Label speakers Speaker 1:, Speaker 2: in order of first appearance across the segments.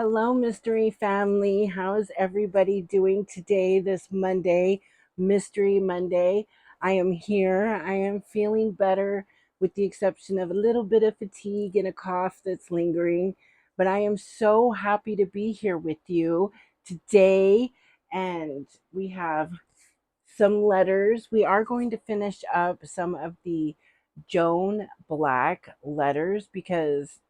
Speaker 1: Hello, Mystery Family. How is everybody doing today, this Monday, Mystery Monday? I am here. I am feeling better, with the exception of a little bit of fatigue and a cough that's lingering. But I am so happy to be here with you today. And we have some letters. We are going to finish up some of the Joan Black letters because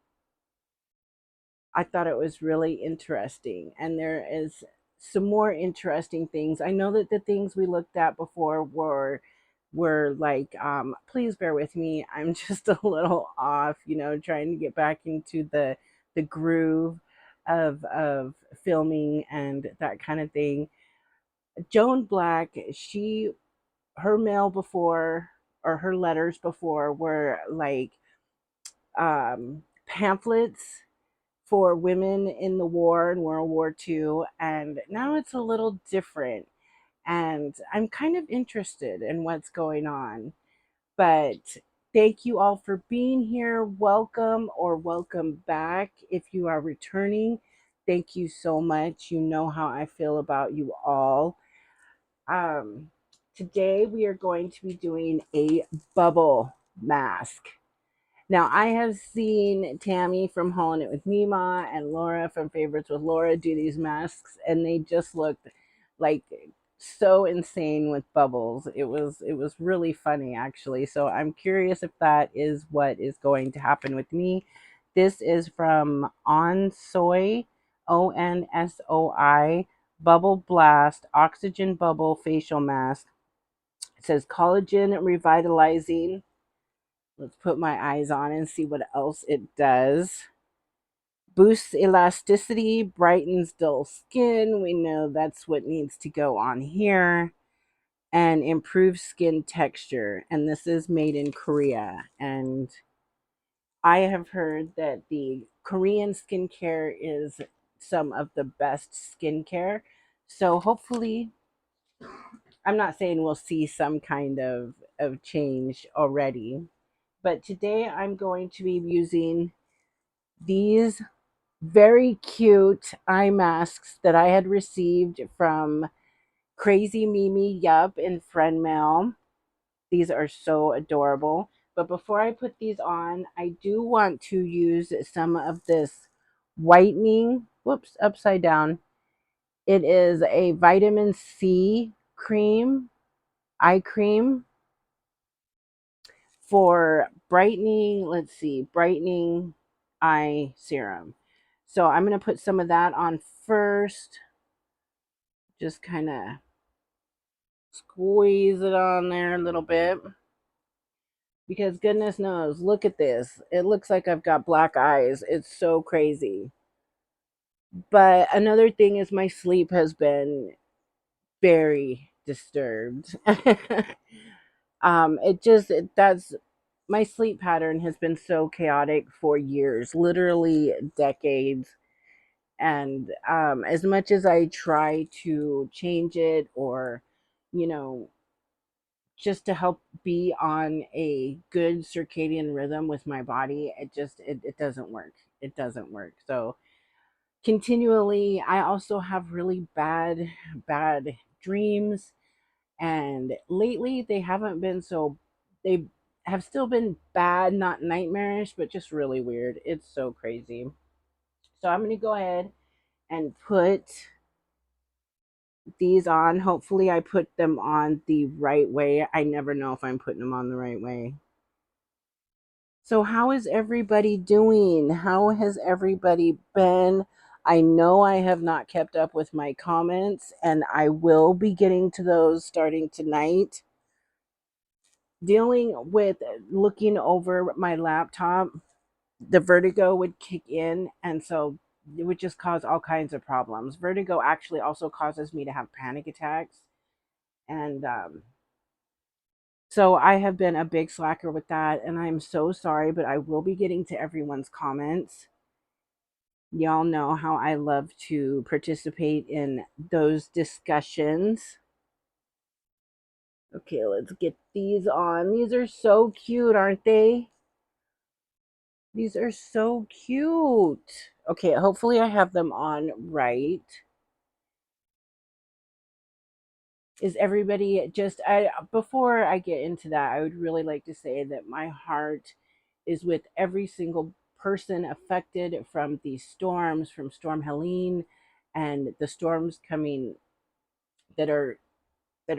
Speaker 1: I thought it was really interesting. And there is some more interesting things. I know that the things we looked at before were like please bear with me. I'm just a little off, trying to get back into the groove of filming and that kind of thing. Joan Black, her mail before or her letters before were like pamphlets for women in the war in World War II, and now it's a little different. And I'm kind of interested in what's going on. But thank you all for being here. Welcome or welcome back if you are returning. Thank you so much. You know how I feel about you all. Um, Today we are going to be doing a bubble mask. Now, I have seen Tammy from Hauling It with Mima and Laura from Favorites with Laura do these masks, and they just looked like so insane with bubbles. It was really funny actually. So I'm curious if that is what is going to happen with me. This is from Onsoi, ONSOI Bubble Blast Oxygen Bubble Facial Mask. It says collagen revitalizing. Let's put my eyes on and see what else it does. Boosts elasticity, brightens dull skin. We know that's what needs to go on here. And improves skin texture. And this is made in Korea. And I have heard that the Korean skincare is some of the best skincare. So hopefully, I'm not saying we'll see some kind of change already. But today I'm going to be using these very cute eye masks that I had received from Crazy Mimi Yup in friend mail. These are so adorable. But before I put these on, I do want to use some of this whitening. Whoops, upside down. It is a vitamin C cream, eye cream for brightening, let's see, brightening eye serum. So I'm going to put some of that on first. Just kind of squeeze it on there a little bit. Because goodness knows, look at this. It looks like I've got black eyes. It's so crazy. But another thing is my sleep has been very disturbed. That's my sleep pattern has been so chaotic for years, literally decades. And as much as I try to change it or, you know, just to help be on a good circadian rhythm with my body, it doesn't work. It doesn't work. So continually, I also have really bad dreams, and lately they haven't been so, they have still been bad, not nightmarish, but just really weird. It's so crazy. So I'm going to go ahead and put these on. Hopefully I put them on the right way. I never know if I'm putting them on the right way. So how is everybody doing? How has everybody been? I know I have not kept up with my comments, and I will be getting to those starting tonight. Dealing with looking over my laptop, the vertigo would kick in, and so it would just cause all kinds of problems. Vertigo actually also causes me to have panic attacks, and so I have been a big slacker with that, and I'm so sorry, but I will be getting to everyone's comments. Y'all know how I love to participate in those discussions. Okay, let's get these on. These are so cute, aren't they? These are so cute. Okay, hopefully I have them on right. Is everybody just I before I get into that, I would really like to say that my heart is with every single person affected from these storms, from Storm Helene and the storms coming that are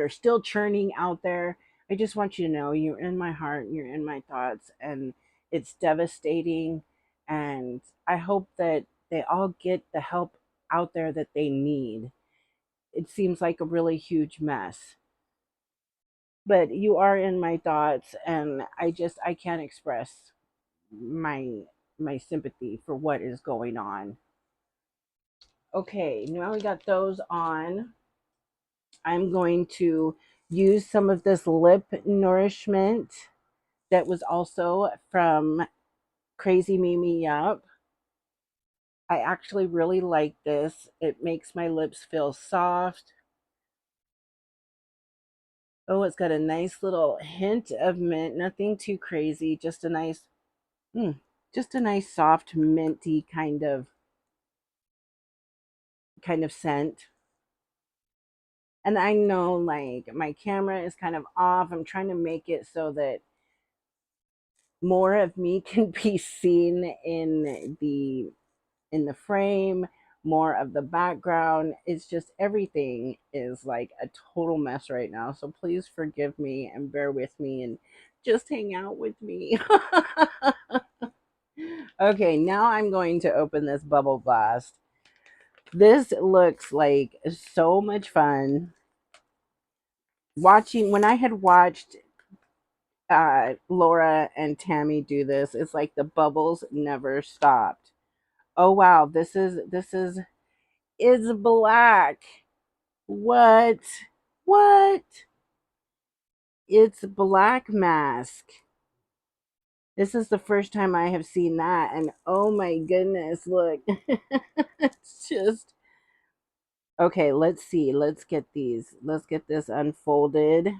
Speaker 1: still churning out there. I just want you to know you're in my heart, you're in my thoughts, and it's devastating. And I hope that they all get the help out there that they need. It seems like a really huge mess. But you are in my thoughts, and I can't express my my sympathy for what is going on. Okay, now we got those on. I'm going to use some of this lip nourishment that was also from Crazy Mimi Yup. I actually really like this. It makes my lips feel soft. Oh, it's got a nice little hint of mint, nothing too crazy, mm, just a nice soft minty kind of scent. And I know like my camera is kind of off. I'm trying to make it so that more of me can be seen in the frame, more of the background. It's just everything is like a total mess right now. So please forgive me and bear with me and just hang out with me. Okay, now I'm going to open this bubble blast. This looks like so much fun. Watching when I had watched Laura and Tammy do this, it's like the bubbles never stopped. Oh wow, this is black. What? What? It's black mask. This is the first time I have seen that, and oh my goodness, look. It's just okay, let's see. Let's get these. Let's get this unfolded.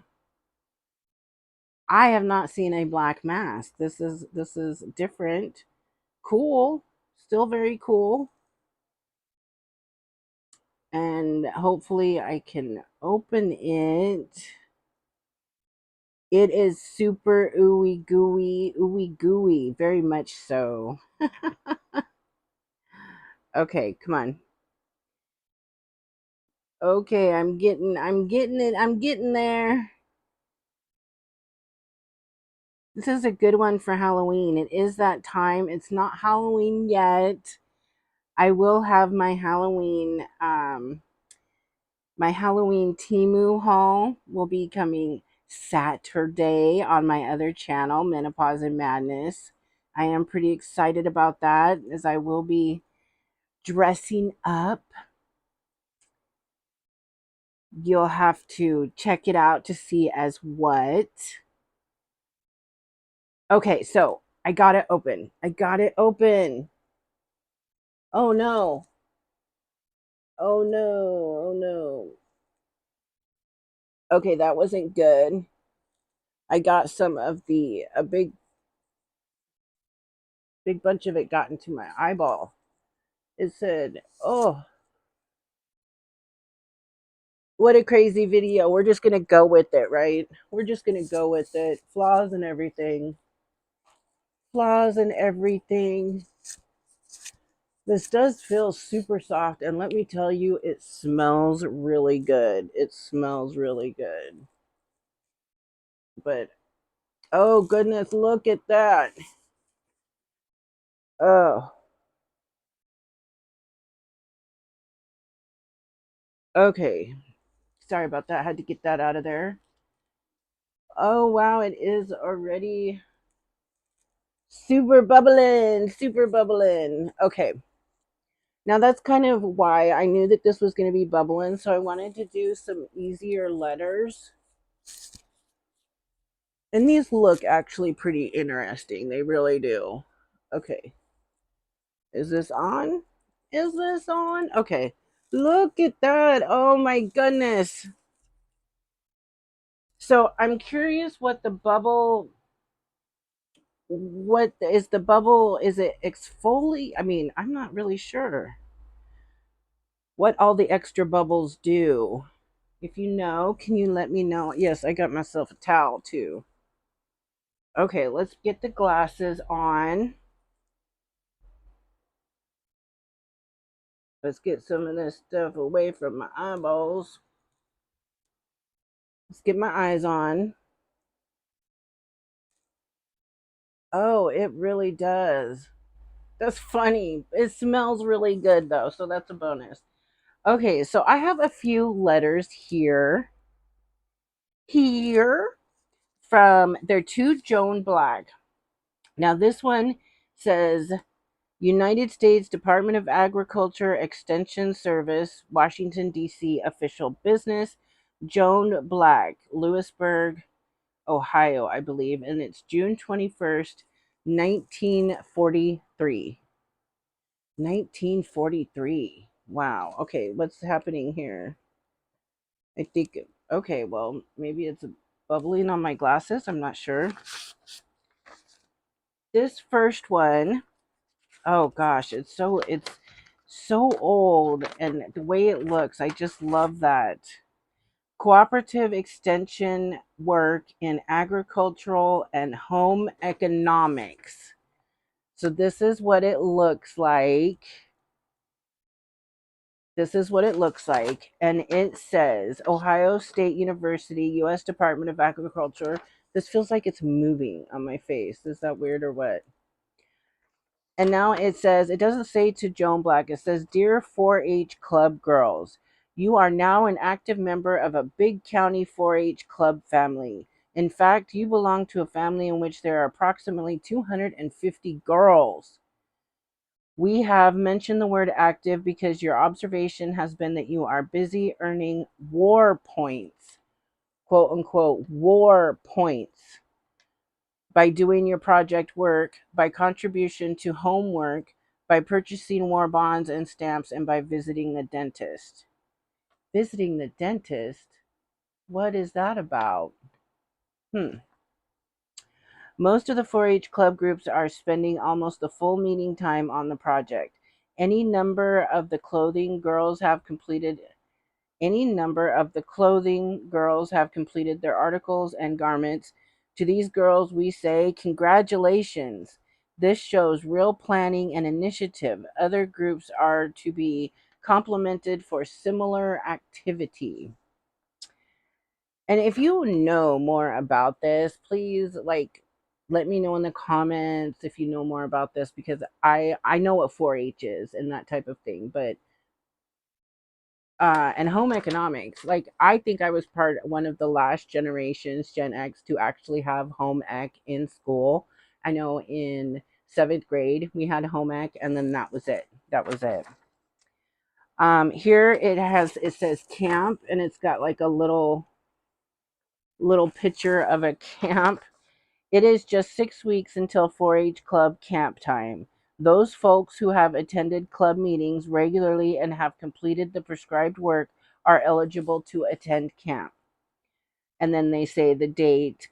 Speaker 1: I have not seen a black mask. This is different. Cool. Still very cool. And hopefully I can open it. It is super ooey gooey, very much so. Okay, come on. Okay, I'm getting it. I'm getting there. This is a good one for Halloween. It is that time. It's not Halloween yet. I will have my Halloween Timu haul will be coming Saturday on my other channel, Menopause and Madness. I am pretty excited about that as I will be dressing up. You'll have to check it out to see as what. Okay, so I got it open. I got it open. Oh no. Oh no. Oh no. Okay, that wasn't good. I got some of a big bunch of it got into my eyeball. It said, "Oh, what a crazy video. We're just going to go with it, right? We're just going to go with it. Flaws and everything. Flaws and everything." This does feel super soft, and let me tell you, it smells really good. It smells really good. But oh goodness, look at that. Oh, okay. Sorry about that. I had to get that out of there. Oh wow, it is already super bubbling, super bubbling. Okay. Now that's kind of why I knew that this was going to be bubbling, so I wanted to do some easier letters. And these look actually pretty interesting. They really do. Okay. Is this on? Is this on? Okay. Look at that. Oh my goodness. So I'm curious what is the bubble? Is it exfoliate? I mean, I'm not really sure what all the extra bubbles do. If you know, can you let me know? Yes, I got myself a towel too. Okay, let's get the glasses on. Let's get some of this stuff away from my eyeballs. Let's get my eyes on. Oh, it really does. That's funny. It smells really good though, so that's a bonus. Okay, so I have a few letters here. Here from they're to Joan Black. Now this one says United States Department of Agriculture Extension Service, Washington D.C. official business, Joan Black, Lewisburg, Ohio, I believe, and it's June 21st, 1943. 1943. Wow. Okay, what's happening here? I think okay, well, maybe it's bubbling on my glasses. I'm not sure. This first one, oh gosh, it's so old and the way it looks, I just love that. Cooperative extension work in agricultural and home economics. So this is what it looks like. This is what it looks like. And it says Ohio State University, U.S. Department of Agriculture. This feels like it's moving on my face. Is that weird or what? And now it says, it doesn't say to Joan Black, it says, Dear 4 H Club girls, you are now an active member of a big county 4 H club family. In fact, you belong to a family in which there are approximately 250 girls. We have mentioned the word active because your observation has been that you are busy earning war points, quote unquote, war points, by doing your project work, by contribution to homework, by purchasing war bonds and stamps, and by visiting the dentist. Visiting the dentist? What is that about? Hmm. Most of the 4 H club groups are spending almost the full meeting time on the project. Any number of the clothing girls have completed Any number of the clothing girls have completed their articles and garments. To these girls, we say, congratulations. This shows real planning and initiative. Other groups are to be complimented for similar activity. And if you know more about this, please let me know in the comments if you know more about this because I know what 4-H is and that type of thing, but and home economics. Like I think I was part one of the last generations, Gen X, to actually have home ec in school. I know in seventh grade we had home ec, and then that was it. That was it. Here it says camp, and it's got like a little picture of a camp. It is just 6 weeks until 4-H club camp time. Those folks who have attended club meetings regularly and have completed the prescribed work are eligible to attend camp. And then they say the date,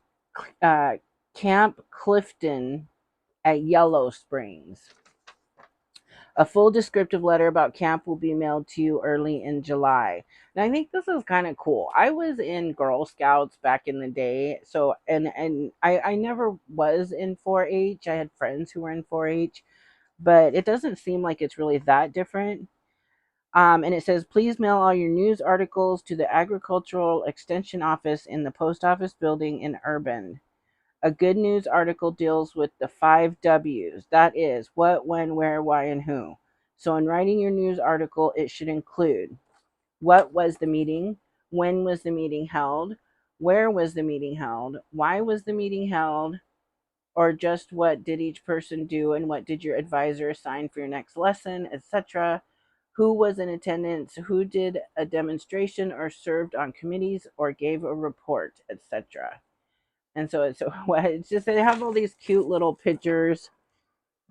Speaker 1: uh, Camp Clifton at Yellow Springs. A full descriptive letter about camp will be mailed to you early in July. And I think this is kind of cool. I was in Girl Scouts back in the day, so and I never was in 4-H. I had friends who were in 4-H, but it doesn't seem like it's really that different. And it says, please mail all your news articles to the Agricultural Extension Office in the Post Office Building in Urban. A good news article deals with the 5 W's. That is, what, when, where, why, and who. So, in writing your news article, it should include what was the meeting, when was the meeting held, where was the meeting held, why was the meeting held, or just what did each person do and what did your advisor assign for your next lesson, etc. Who was in attendance, who did a demonstration or served on committees or gave a report, etc. And so it's just they have all these cute little pictures.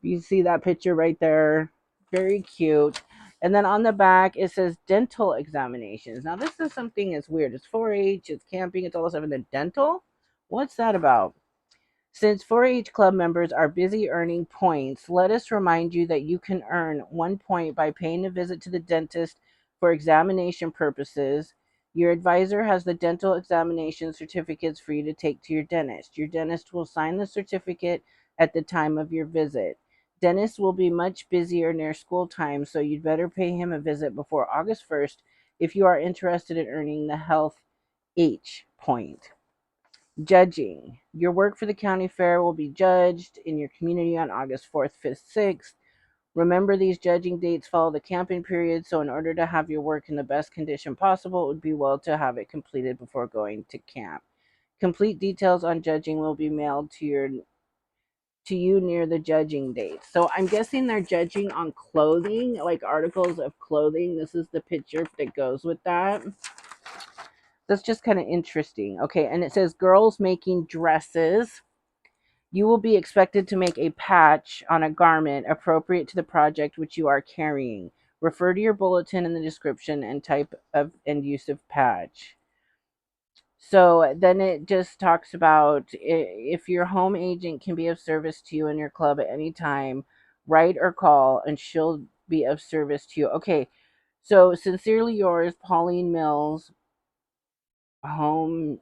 Speaker 1: You see that picture right there, very cute. And then on the back it says dental examinations. Now this is something that's weird. It's 4-H, it's camping, it's all this stuff, and then dental. What's that about? Since 4-H club members are busy earning points, let us remind you that you can earn 1 point by paying a visit to the dentist for examination purposes. Your advisor has the dental examination certificates for you to take to your dentist. Your dentist will sign the certificate at the time of your visit. Dentists will be much busier near school time, so you'd better pay him a visit before August 1st if you are interested in earning the Health H point. Judging. Your work for the county fair will be judged in your community on August 4th, 5th, 6th. Remember, these judging dates follow the camping period, so in order to have your work in the best condition possible, it would be well to have it completed before going to camp. Complete details on judging will be mailed to you near the judging date. So I'm guessing they're judging on clothing, like articles of clothing. This is the picture that goes with that. That's just kind of interesting. Okay, and it says girls making dresses. You will be expected to make a patch on a garment appropriate to the project which you are carrying. Refer to your bulletin in the description and type of and use of patch. So then it just talks about if your home agent can be of service to you in your club at any time, write or call and she'll be of service to you. Okay, so sincerely yours, Pauline Mills, home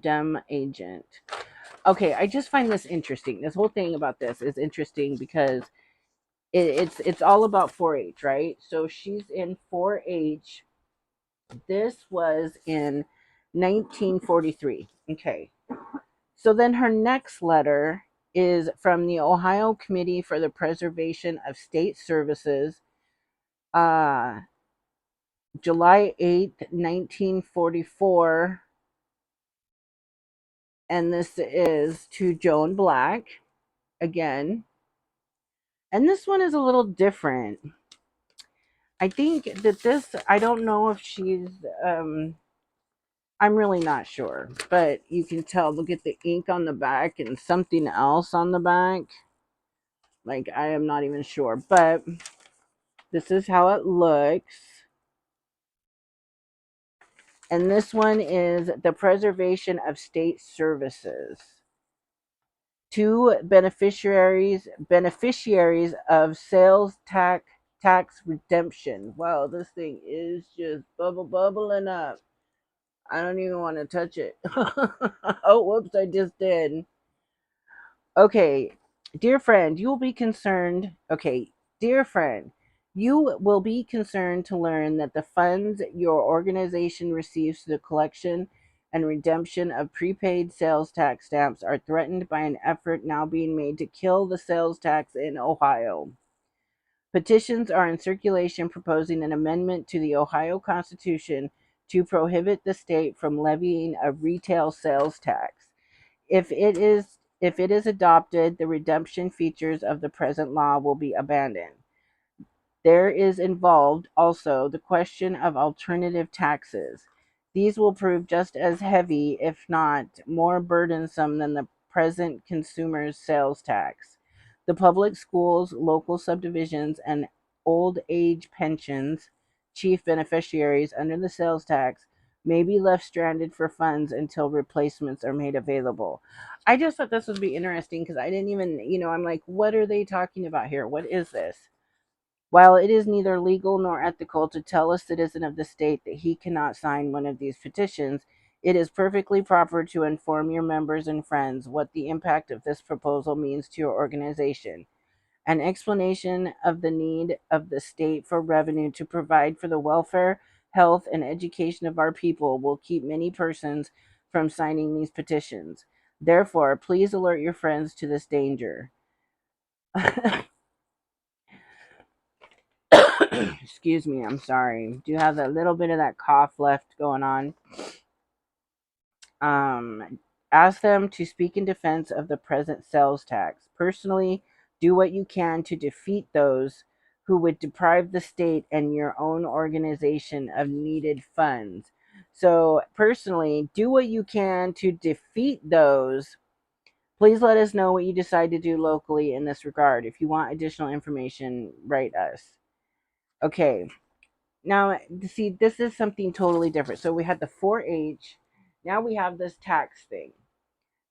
Speaker 1: dem agent. Okay, I just find this interesting. This whole thing about this is interesting because it's all about 4-H, right? So she's in 4-H. This was in 1943. Okay. So then her next letter is from the Ohio Committee for the Preservation of State Services, uh, July 8th, 1944. And this is to Joan Black again. And this one is a little different. I think that this, I don't know if she's, I'm really not sure. But you can tell, look at the ink on the back and something else on the back. Like, I am not even sure. But this is how it looks. And this one is the preservation of state services. To beneficiaries of sales tax redemption. Wow, this thing is just bubbling up. I don't even want to touch it. Oh, whoops, I just did. Okay, dear friend, you will be concerned. Okay, dear friend, you will be concerned to learn that the funds your organization receives for the collection and redemption of prepaid sales tax stamps are threatened by an effort now being made to kill the sales tax in Ohio. Petitions are in circulation proposing an amendment to the Ohio Constitution to prohibit the state from levying a retail sales tax. If it is adopted, the redemption features of the present law will be abandoned. There is involved also the question of alternative taxes. These will prove just as heavy, if not more burdensome, than the present consumer's sales tax. The public schools, local subdivisions, and old age pensions, chief beneficiaries under the sales tax, may be left stranded for funds until replacements are made available. I just thought this would be interesting because I didn't even, I'm like, what are they talking about here? What is this? While it is neither legal nor ethical to tell a citizen of the state that he cannot sign one of these petitions, it is perfectly proper to inform your members and friends what the impact of this proposal means to your organization. An explanation of the need of the state for revenue to provide for the welfare, health, and education of our people will keep many persons from signing these petitions. Therefore, please alert your friends to this danger. Excuse me, I'm sorry. Do have a little bit of that cough left going on. Ask them to speak in defense of the present sales tax. Personally, do what you can to defeat those who would deprive the state and your own organization of needed funds. So, personally, do what you can to defeat those. Please let us know what you decide to do locally in this regard. If you want additional information, write us. Okay, now, see, this is something totally different. So we had the 4-H. Now we have this tax thing.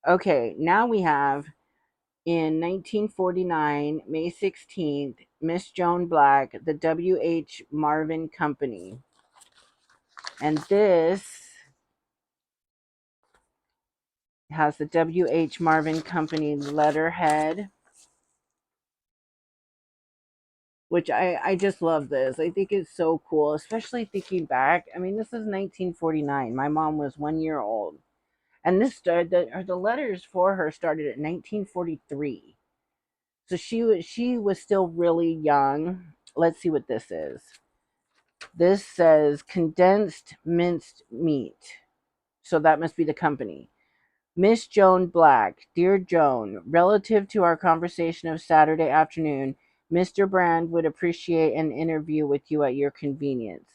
Speaker 1: Okay, now we have in 1949, May 16th, Miss Joan Black, the W.H. Marvin Company. And this has the W.H. Marvin Company letterhead, which I just love this. I think it's so cool, especially thinking back. I mean, this is 1949. My mom was 1 year old. And this started, the letters for her started at 1943. So she was still really young. Let's see what this is. This says condensed minced meat. So that must be the company. Miss Joan Black, dear Joan, relative to our conversation of Saturday afternoon, Mr. Brand would appreciate an interview with you at your convenience.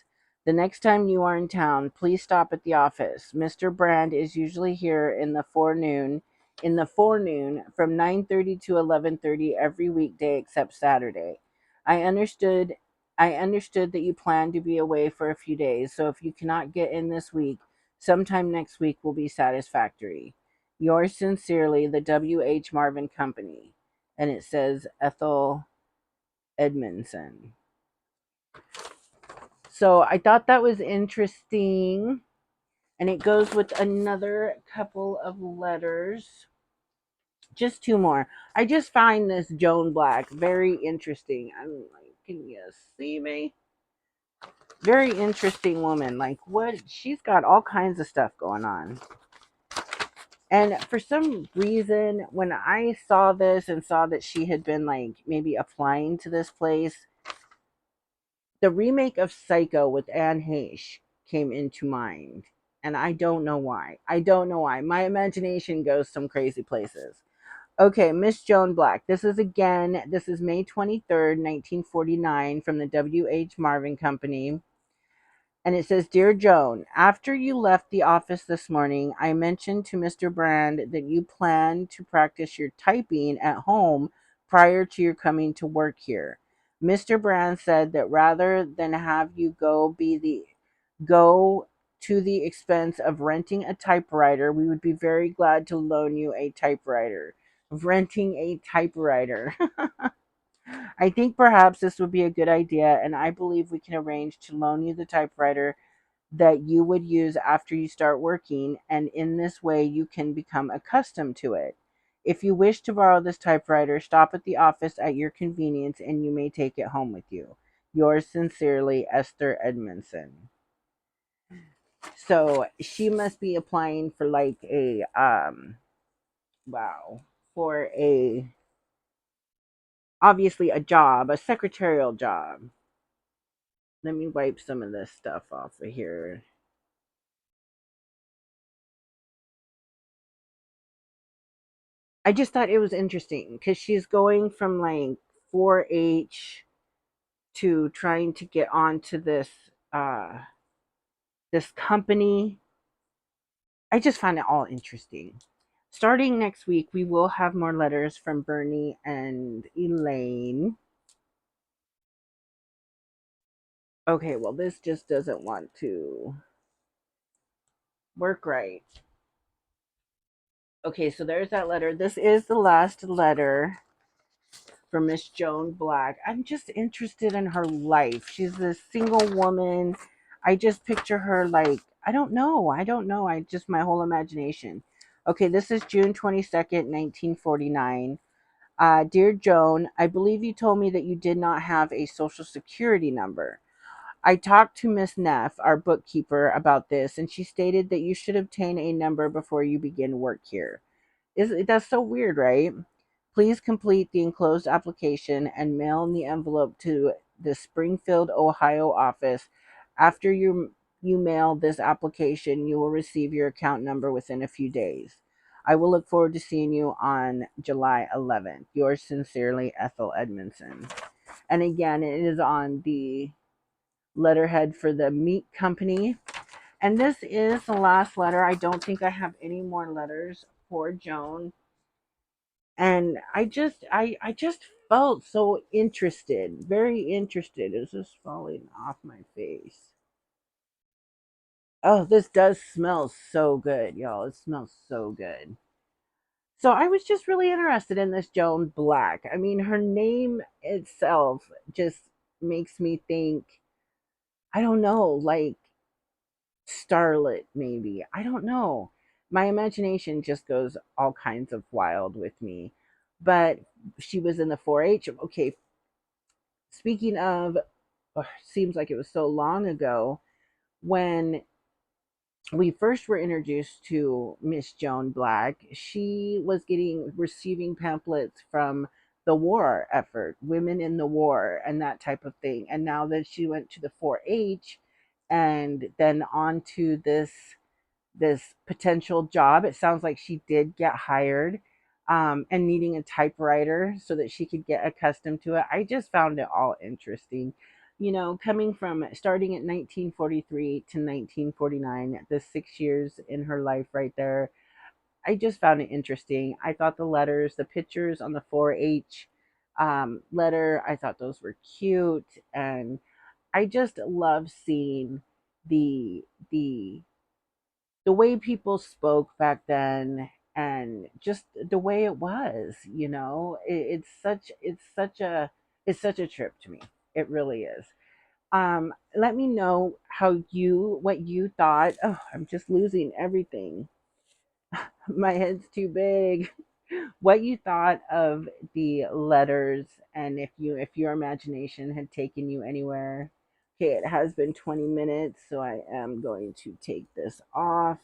Speaker 1: The next time you are in town, please stop at the office. Mr. Brand is usually here in the forenoon from 9:30 to 11:30 every weekday except Saturday. I understood I understood that you plan to be away for a few days, so if you cannot get in this week, sometime next week will be satisfactory. Yours sincerely, the W.H. Marvin Company. And it says Ethel Edmondson. So I thought that was interesting. And it goes with another couple of letters. Just two more. I just find this Joan Black very interesting. I'm like, can you see me? Very interesting woman. Like, what? She's got all kinds of stuff going on. And for some reason, when I saw this and saw that she had been like maybe applying to this place, the remake of Psycho with Anne Heche came into mind. And I don't know why. I don't know why. My imagination goes some crazy places. Okay, Miss Joan Black. This is May 23rd, 1949, from the W.H. Marvin Company. And it says, Dear Joan, after you left the office this morning, I mentioned to Mr. Brand that you plan to practice your typing at home prior to your coming to work here. Mr. Brand said that rather than have you go to the expense of renting a typewriter, we would be very glad to loan you a typewriter. Renting a typewriter. I think perhaps this would be a good idea, and I believe we can arrange to loan you the typewriter that you would use after you start working, and in this way you can become accustomed to it. If you wish to borrow this typewriter, stop at the office at your convenience and you may take it home with you. Yours sincerely, Esther Edmondson. So she must be applying for like a wow, for a obviously a job, a secretarial job. Let me wipe some of this stuff off of here. I just thought it was interesting because she's going from like 4-H to trying to get onto this company. I just find it all interesting. Starting next week, we will have more letters from Bernie and Elaine. Okay, well, this just doesn't want to work right. Okay, so there's that letter. This is the last letter from Miss Joan Black. I'm just interested in her life. She's a single woman. I just picture her like, I don't know. I don't know. I just, my whole imagination. Okay, this is June 22nd, 1949. Dear Joan, I believe you told me that you did not have a social security number. I talked to Miss Neff, our bookkeeper, about this, and she stated that you should obtain a number before you begin work here. That's so weird, right? Please complete the enclosed application and mail in the envelope to the Springfield, Ohio office. After you mail this application, you will receive your account number within a few days. I will look forward to seeing you on July 11th. Yours sincerely, Ethel Edmondson. And again, it is on the letterhead for the meat company. And this is the last letter. I don't think I have any more letters for Joan. And I just felt so interested, very interested. Is this falling off my face? Oh, this does smell so good, y'all. It smells so good. So I was just really interested in this Joan Black. I mean, her name itself just makes me think, I don't know, like starlet maybe. I don't know. My imagination just goes all kinds of wild with me. But she was in the 4-H. Okay, speaking of, seems like it was so long ago when we first were introduced to Miss Joan Black. She was getting receiving pamphlets from the war effort, women in the war, and that type of thing. And now that she went to the 4-H and then on to this potential job. It sounds like she did get hired, and needing a typewriter so that she could get accustomed to it. I just found it all interesting. You know, coming from starting at 1943 to 1949, the 6 years in her life right there, I just found it interesting. I thought the letters, the pictures on the 4-H letter, I thought those were cute. And I just love seeing the the the way people spoke back then, and just the way it was, it's such a trip to me. It really is. Let me know what you thought. Oh, I'm just losing everything. My head's too big. What you thought of the letters, and if your imagination had taken you anywhere. Okay, it has been 20 minutes, so I am going to take this off.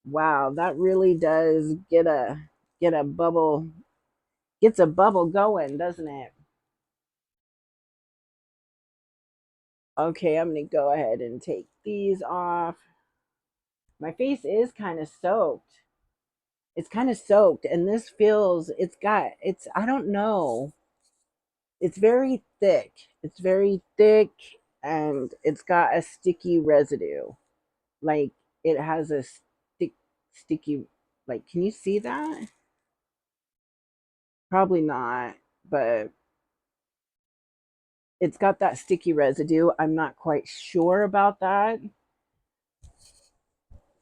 Speaker 1: Wow, that really does get a bubble gets a bubble going, doesn't it? Okay, I'm gonna go ahead and take these off. My face is kind of soaked. It's kind of soaked, and this feels it's I don't know. It's very thick. It's very thick, and it's got a sticky residue. Like it has a sticky, like, can you see that? Probably not, but it's got that sticky residue. I'm not quite sure about that.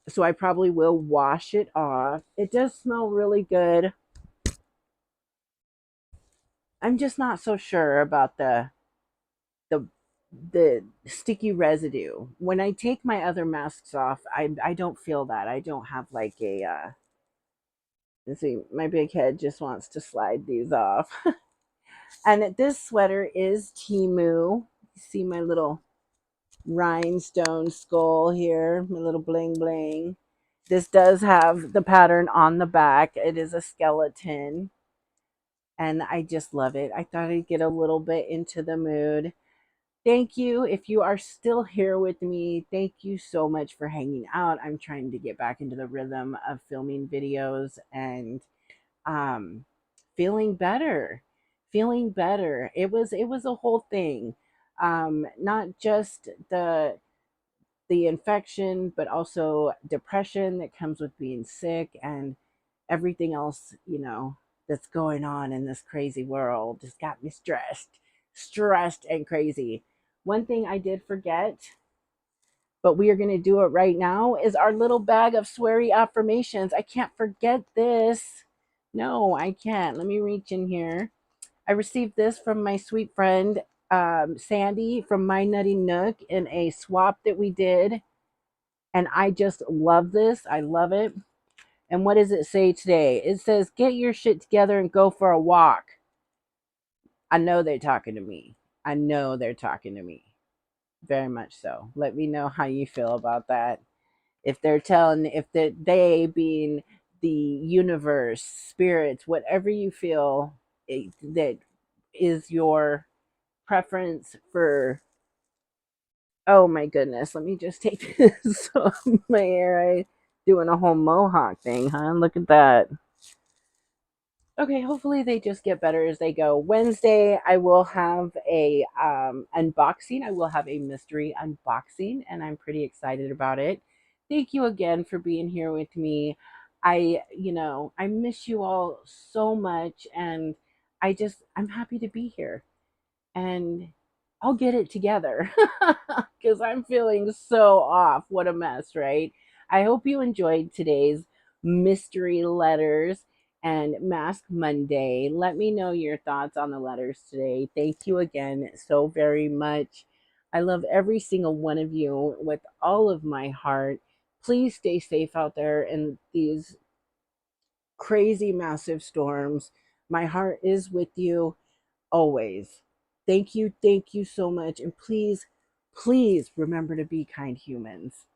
Speaker 1: So I probably will wash it off. It does smell really good. I'm just not so sure about the the sticky residue. When I take my other masks off, I don't feel that. I don't have like a let's see, my big head just wants to slide these off. And this sweater is Timu. You see my little rhinestone skull here, my little bling bling. This does have the pattern on the back. It is a skeleton, and I just love it. I thought I'd get a little bit into the mood. Thank you. If you are still here with me, thank you so much for hanging out. I'm trying to get back into the rhythm of filming videos and um feeling better. Feeling better. It was a whole thing. Not just the infection, but also depression that comes with being sick, and everything else, that's going on in this crazy world just got me stressed and crazy. One thing I did forget, but we are going to do it right now, is our little bag of sweary affirmations. I can't forget this. No, I can't. Let me reach in here. I received this from my sweet friend, Sandy, from My Nutty Nook, in a swap that we did, and I just love this. I love it. And what does it say today? It says, "Get your shit together and go for a walk." I know they're talking to me. I know they're talking to me. Very much so. Let me know how you feel about that. If they're telling, if they being the universe, spirits, whatever you feel that is your preference for. Oh my goodness, let me just take this off my hair. I doing a whole mohawk thing, huh? Look at that. Okay, hopefully they just get better as they go. Wednesday, I will have a unboxing. I will have a mystery unboxing, and I'm pretty excited about it. Thank you again for being here with me. I miss you all so much, and I'm happy to be here, and I'll get it together because I'm feeling so off. What a mess, right? I hope you enjoyed today's mystery letters. and Mask Monday. Let me know your thoughts on the letters today. Thank you again so very much. I love every single one of you with all of my heart. Please stay safe out there in these crazy, massive storms. My heart is with you always. Thank you so much. And please, please remember to be kind humans.